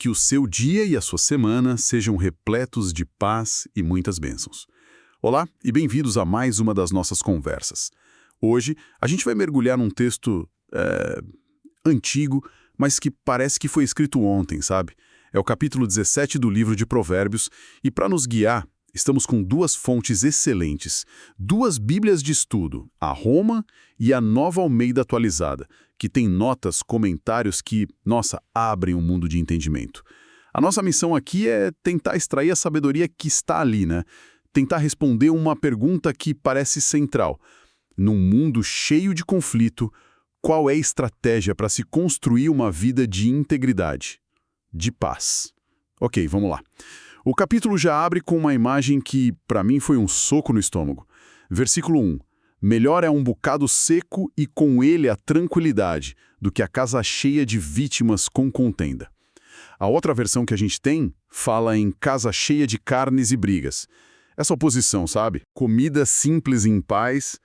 que o seu dia e a sua semana sejam repletos de paz e muitas bênçãos. Olá e bem-vindos a mais uma das nossas conversas. Hoje a gente vai mergulhar num texto antigo, mas que parece que foi escrito ontem, sabe? É o capítulo 17 do livro de Provérbios e para nos guiar, estamos com duas fontes excelentes, duas bíblias de estudo, a Roma e a Nova Almeida Atualizada, que tem notas, comentários que, nossa, abrem um mundo de entendimento. A nossa missão aqui é tentar extrair a sabedoria que está ali, né? Tentar responder uma pergunta que parece central. Num mundo cheio de conflito, qual é a estratégia para se construir uma vida de integridade, de paz? Ok, vamos lá. O capítulo já abre com uma imagem que, para mim, foi um soco no estômago. Versículo 1. Melhor é um bocado seco e com ele a tranquilidade, do que a casa cheia de vítimas com contenda. A outra versão que a gente tem fala em casa cheia de carnes e brigas. Essa oposição, sabe? Comida simples em paz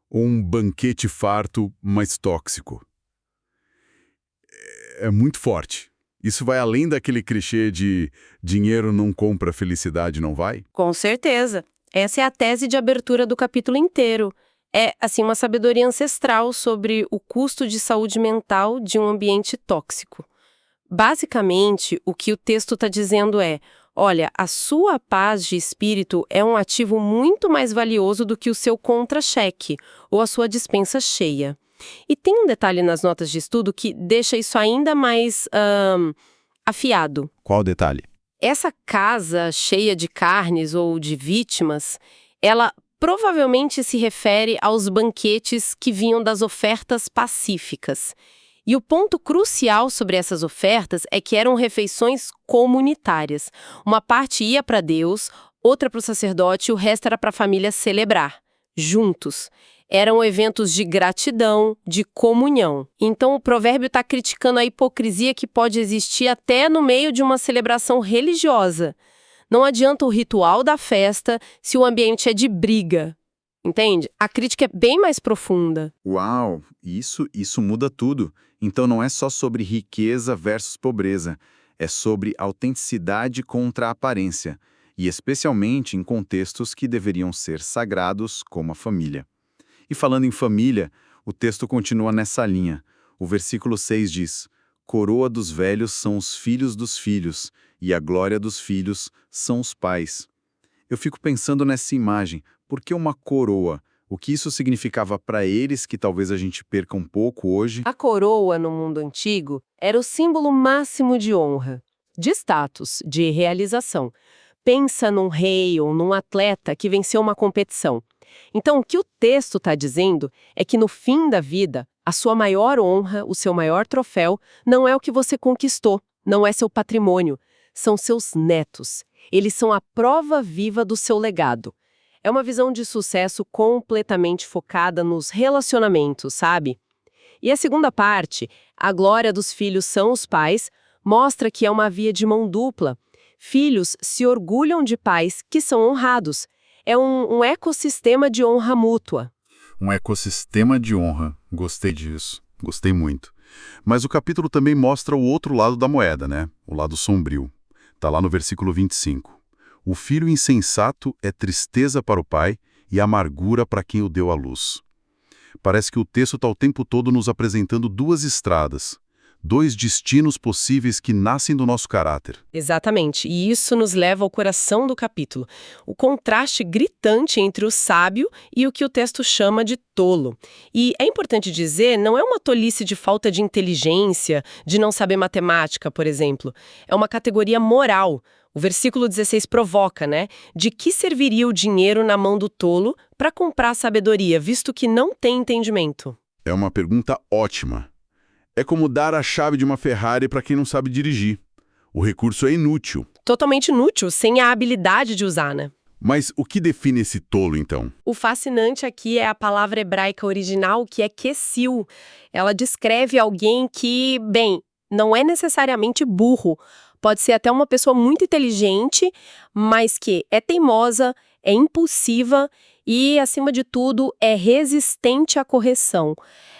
ou um banquete farto, mas tóxico. É muito forte. Isso vai além daquele clichê de dinheiro não compra felicidade, não vai? Com certeza. Essa é a tese de abertura do capítulo inteiro. É, assim, uma sabedoria ancestral sobre o custo de saúde mental de um ambiente tóxico. Basicamente, o que o texto está dizendo é: olha, a sua paz de espírito é um ativo muito mais valioso do que o seu contra-cheque ou a sua despensa cheia. E tem um detalhe nas notas de estudo que deixa isso ainda mais afiado. Qual o detalhe? Essa casa cheia de carnes ou de vítimas, ela provavelmente se refere aos banquetes que vinham das ofertas pacíficas. E o ponto crucial sobre essas ofertas é que eram refeições comunitárias. Uma parte ia para Deus, outra para o sacerdote e o resto era para a família celebrar, juntos. Eram eventos de gratidão, de comunhão. Então o provérbio está criticando a hipocrisia que pode existir até no meio de uma celebração religiosa. Não adianta o ritual da festa se o ambiente é de briga. Entende? A crítica é bem mais profunda. Uau, isso muda tudo. Então não é só sobre riqueza versus pobreza, é sobre autenticidade contra a aparência, e especialmente em contextos que deveriam ser sagrados como a família. E falando em família, o texto continua nessa linha. O versículo 6 diz: coroa dos velhos são os filhos dos filhos, e a glória dos filhos são os pais. Eu fico pensando nessa imagem. Por que uma coroa? O que isso significava para eles que talvez a gente perca um pouco hoje? A coroa, no mundo antigo, era o símbolo máximo de honra, de status, de realização. Pensa num rei ou num atleta que venceu uma competição. Então, o que o texto está dizendo é que no fim da vida, a sua maior honra, o seu maior troféu, não é o que você conquistou, não é seu patrimônio, são seus netos. Eles são a prova viva do seu legado. É uma visão de sucesso completamente focada nos relacionamentos, sabe? E a segunda parte, a glória dos filhos são os pais, mostra que é uma via de mão dupla. Filhos se orgulham de pais que são honrados. É um ecossistema de honra mútua. Um ecossistema de honra. Gostei disso. Gostei muito. Mas o capítulo também mostra o outro lado da moeda, né? O lado sombrio. Tá lá no versículo 25. O filho insensato é tristeza para o pai e amargura para quem o deu à luz. Parece que o texto está o tempo todo nos apresentando duas estradas, dois destinos possíveis que nascem do nosso caráter. Exatamente, e isso nos leva ao coração do capítulo. O contraste gritante entre o sábio e o que o texto chama de tolo. E é importante dizer, não é uma tolice de falta de inteligência, de não saber matemática, por exemplo. É uma categoria moral. O versículo 16 provoca, né? De que serviria o dinheiro na mão do tolo para comprar sabedoria, visto que não tem entendimento? É uma pergunta ótima. É como dar a chave de uma Ferrari para quem não sabe dirigir. O recurso é inútil. Totalmente inútil, sem a habilidade de usar, né? Mas o que define esse tolo, então? O fascinante aqui é a palavra hebraica original, que é kesil. Ela descreve alguém que, bem, não é necessariamente burro. Pode ser até uma pessoa muito inteligente, mas que é teimosa, é impulsiva E, acima de tudo, é resistente à correção.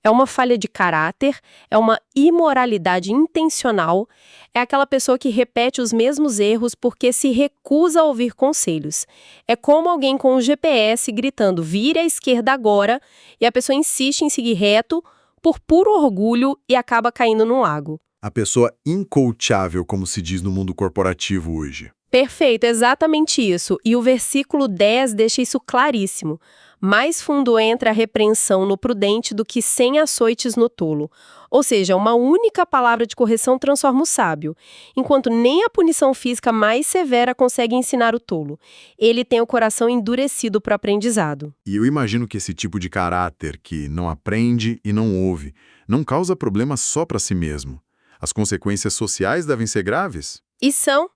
É uma falha de caráter, é uma imoralidade intencional, é aquela pessoa que repete os mesmos erros porque se recusa a ouvir conselhos. É como alguém com um GPS gritando, vire à esquerda agora, e a pessoa insiste em seguir reto por puro orgulho e acaba caindo no lago. A pessoa incoachável, como se diz no mundo corporativo hoje. Perfeito, exatamente isso. E o versículo 10 deixa isso claríssimo. Mais fundo entra a repreensão no prudente do que 100 açoites no tolo. Ou seja, uma única palavra de correção transforma o sábio, enquanto nem a punição física mais severa consegue ensinar o tolo. Ele tem o coração endurecido para o aprendizado. E eu imagino que esse tipo de caráter que não aprende e não ouve, não causa problema só para si mesmo. As consequências sociais devem ser graves? E são.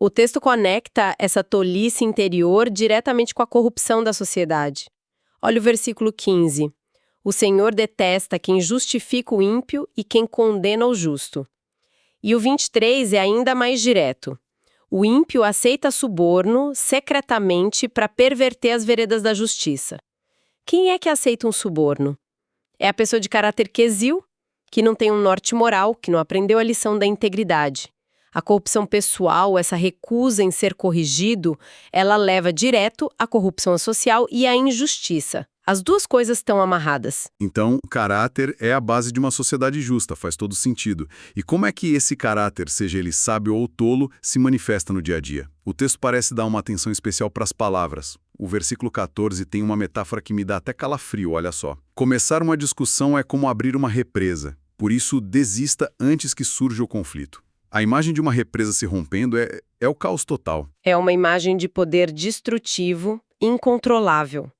O texto conecta essa tolice interior diretamente com a corrupção da sociedade. Olha o versículo 15. O Senhor detesta quem justifica o ímpio e quem condena o justo. E o 23 é ainda mais direto. O ímpio aceita suborno secretamente para perverter as veredas da justiça. Quem é que aceita um suborno? É a pessoa de caráter quesil, que não tem um norte moral, que não aprendeu a lição da integridade. A corrupção pessoal, essa recusa em ser corrigido, ela leva direto à corrupção social e à injustiça. As duas coisas estão amarradas. Então, o caráter é a base de uma sociedade justa, faz todo sentido. E como é que esse caráter, seja ele sábio ou tolo, se manifesta no dia a dia? O texto parece dar uma atenção especial para as palavras. O versículo 14 tem uma metáfora que me dá até calafrio, olha só. Começar uma discussão é como abrir uma represa. Por isso, desista antes que surja o conflito. A imagem de uma represa se rompendo é o caos total. É uma imagem de poder destrutivo, incontrolável.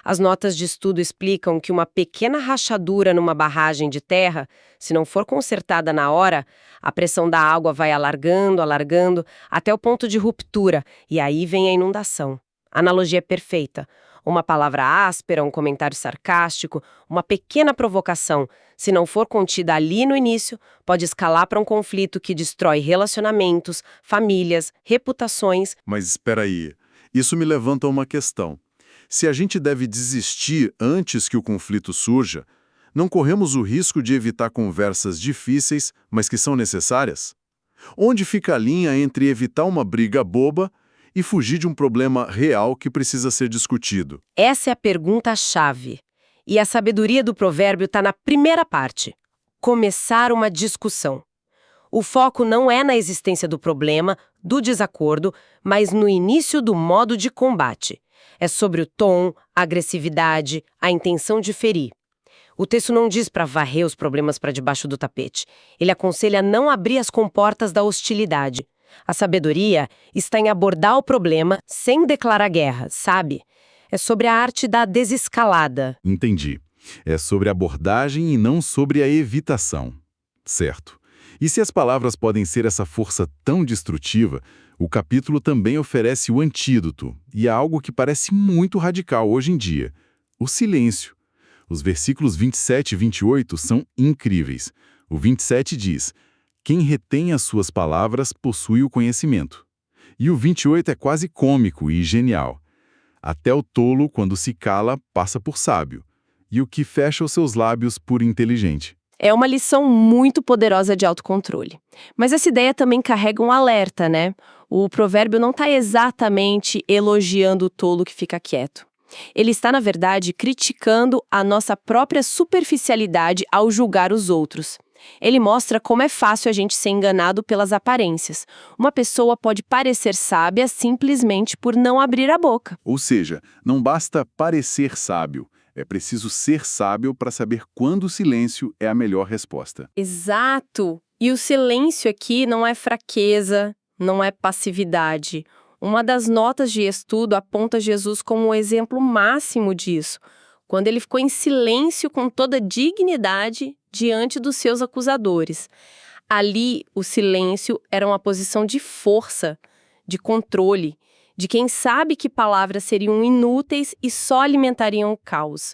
As notas de estudo explicam que uma pequena rachadura numa barragem de terra, se não for consertada na hora, a pressão da água vai alargando, até o ponto de ruptura, e aí vem a inundação. A analogia é perfeita. Uma palavra áspera, um comentário sarcástico, uma pequena provocação, se não for contida ali no início, pode escalar para um conflito que destrói relacionamentos, famílias, reputações. Mas espera aí, isso me levanta uma questão. Se a gente deve desistir antes que o conflito surja, não corremos o risco de evitar conversas difíceis, mas que são necessárias? Onde fica a linha entre evitar uma briga boba e fugir de um problema real que precisa ser discutido? Essa é a pergunta-chave. E a sabedoria do provérbio está na primeira parte. Começar uma discussão. O foco não é na existência do problema, do desacordo, mas no início do modo de combate. É sobre o tom, a agressividade, a intenção de ferir. O texto não diz para varrer os problemas para debaixo do tapete. Ele aconselha a não abrir as comportas da hostilidade. A sabedoria está em abordar o problema sem declarar guerra, sabe? É sobre a arte da desescalada. Entendi. É sobre abordagem e não sobre a evitação. Certo. E se as palavras podem ser essa força tão destrutiva, o capítulo também oferece o antídoto, e é algo que parece muito radical hoje em dia: o silêncio. Os versículos 27 e 28 são incríveis. O 27 diz: quem retém as suas palavras possui o conhecimento. E o 28 é quase cômico e genial. Até o tolo, quando se cala, passa por sábio, e o que fecha os seus lábios por inteligente. É uma lição muito poderosa de autocontrole. Mas essa ideia também carrega um alerta, né? O provérbio não está exatamente elogiando o tolo que fica quieto. Ele está, na verdade, criticando a nossa própria superficialidade ao julgar os outros. Ele mostra como é fácil a gente ser enganado pelas aparências. Uma pessoa pode parecer sábia simplesmente por não abrir a boca. Ou seja, não basta parecer sábio, é preciso ser sábio para saber quando o silêncio é a melhor resposta. Exato! E o silêncio aqui não é fraqueza, não é passividade. Uma das notas de estudo aponta Jesus como o exemplo máximo disso, quando ele ficou em silêncio com toda dignidade diante dos seus acusadores. Ali, o silêncio era uma posição de força, de controle, de quem sabe que palavras seriam inúteis e só alimentariam o caos.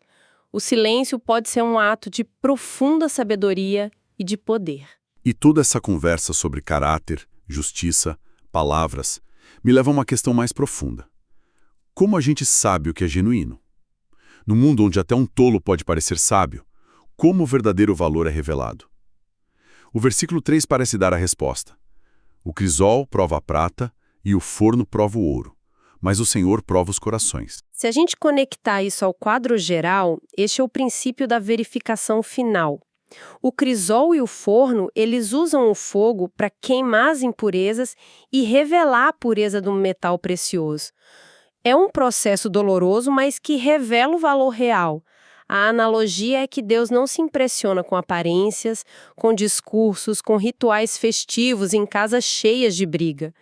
O silêncio pode ser um ato de profunda sabedoria e de poder. E toda essa conversa sobre caráter, justiça, palavras, me leva a uma questão mais profunda. Como a gente sabe o que é genuíno? No mundo onde até um tolo pode parecer sábio, como o verdadeiro valor é revelado? O versículo 3 parece dar a resposta. O crisol prova a prata e o forno prova o ouro, mas o Senhor prova os corações. Se a gente conectar isso ao quadro geral, este é o princípio da verificação final. O crisol e o forno, eles usam o fogo para queimar as impurezas e revelar a pureza do metal precioso. É um processo doloroso, mas que revela o valor real. A analogia é que Deus não se impressiona com aparências, com discursos, com rituais festivos em casas cheias de briga.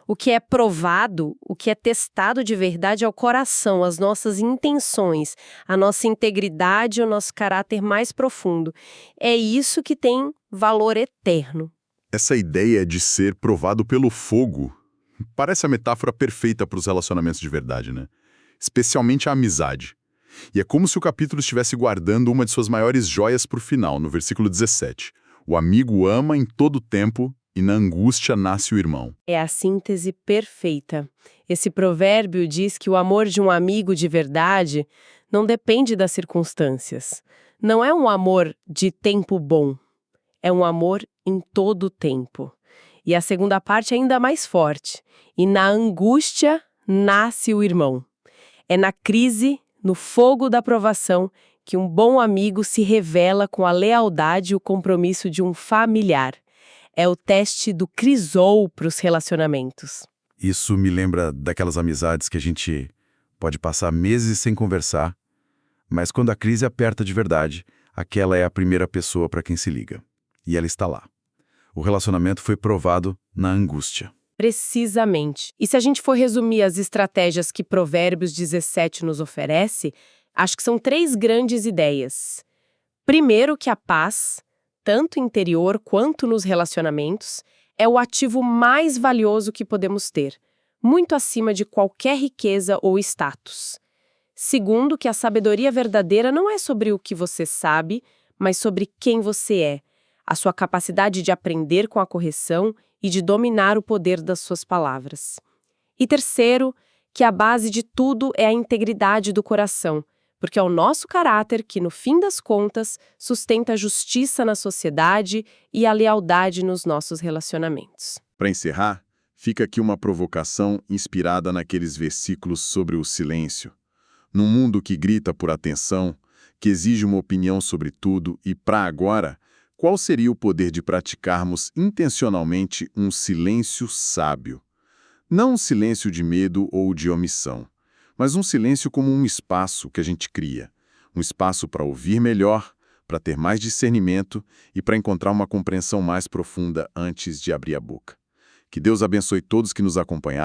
O que é provado, o que é testado de verdade é o coração, as nossas intenções, a nossa integridade, o nosso caráter mais profundo. É isso que tem valor eterno. Essa ideia de ser provado pelo fogo parece a metáfora perfeita para os relacionamentos de verdade, né? Especialmente a amizade. E é como se o capítulo estivesse guardando uma de suas maiores joias para o final, no versículo 17. O amigo ama em todo tempo e na angústia nasce o irmão. É a síntese perfeita. Esse provérbio diz que o amor de um amigo de verdade não depende das circunstâncias. Não é um amor de tempo bom. É um amor em todo o tempo. E a segunda parte é ainda mais forte. E na angústia nasce o irmão. É na crise, no fogo da provação, que um bom amigo se revela com a lealdade e o compromisso de um familiar. É o teste do crisol para os relacionamentos. Isso me lembra daquelas amizades que a gente pode passar meses sem conversar, mas quando a crise aperta de verdade, aquela é a primeira pessoa para quem se liga. E ela está lá. O relacionamento foi provado na angústia. Precisamente. E se a gente for resumir as estratégias que Provérbios 17 nos oferece, acho que são 3 grandes ideias. Primeiro, que a paz, tanto interior quanto nos relacionamentos, é o ativo mais valioso que podemos ter, muito acima de qualquer riqueza ou status. Segundo, que a sabedoria verdadeira não é sobre o que você sabe, mas sobre quem você é, a sua capacidade de aprender com a correção e de dominar o poder das suas palavras. E terceiro, que a base de tudo é a integridade do coração, porque é o nosso caráter que, no fim das contas, sustenta a justiça na sociedade e a lealdade nos nossos relacionamentos. Para encerrar, fica aqui uma provocação inspirada naqueles versículos sobre o silêncio. Num mundo que grita por atenção, que exige uma opinião sobre tudo e, para agora, qual seria o poder de praticarmos intencionalmente um silêncio sábio? Não um silêncio de medo ou de omissão, mas um silêncio como um espaço que a gente cria. Um espaço para ouvir melhor, para ter mais discernimento e para encontrar uma compreensão mais profunda antes de abrir a boca. Que Deus abençoe todos que nos acompanharam.